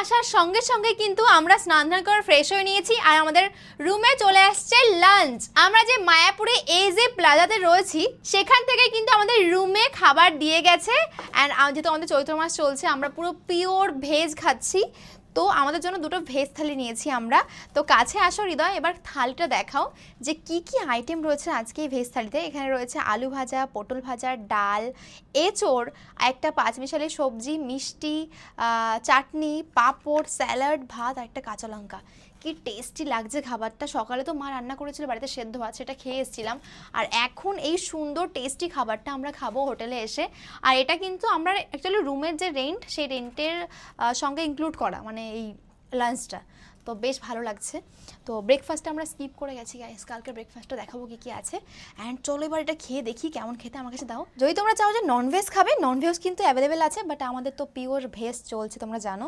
আসার সঙ্গে সঙ্গে কিন্তু আমরা স্নান ধান করে ফ্রেশ হয়ে নিয়েছি আর আমাদের রুমে চলে আসছে লাঞ্চ। আমরা যে মায়াপুরে এই যে প্লাজাতে রয়েছি সেখান থেকে কিন্তু আমাদের রুমে খাবার দিয়ে গেছে। অ্যান্ড যেহেতু আমাদের চৈত্র মাস চলছে আমরা পুরো পিওর ভেজ খাচ্ছি, তো আমাদের জন্য দুটো ভেজ থালি নিয়েছি আমরা। তো কাছে আসো হৃদয়, এবার থালিটা দেখাও যে কি কি আইটেম রয়েছে আজকে এই ভেজ থালিতে। এখানে রয়েছে আলু ভাজা, পটল ভাজা, ডাল, এঁচোড়, একটা পাঁচমিশালি সবজি, মিষ্টি, চাটনি, পাঁপড়, স্যালাড, ভাত আর একটা কাঁচা লঙ্কা। কি টেস্টি লাগছে খাবারটা। সকালে তো মা রান্না করেছিল বাড়িতে সেদ্ধ ভাত, সেটা খেয়ে এসেছিলাম। আর এখন এই সুন্দর টেস্টি খাবারটা আমরা খাবো হোটেলে এসে। আর এটা কিন্তু আমরা অ্যাকচুয়ালি রুমের যে রেন্ট সেই রেন্টের সঙ্গে ইনক্লুড করা, মানে এই লাঞ্চটা। তো বেশ ভালো লাগছে। তো ব্রেকফাস্টটা আমরা স্কিপ করে গেছি গাইস, কালকে ব্রেকফাস্টটা দেখাবো কী কী আছে। অ্যান্ড চলো এবার এটা খেয়ে দেখি কেমন খেতে, আমার কাছে দাও। যদি তোমরা চাও যে ননভেজ খাবে, ননভেজ কিন্তু অ্যাভেলেবেল আছে, বাট আমাদের তো পিওর ভেজ চলছে তোমরা জানো।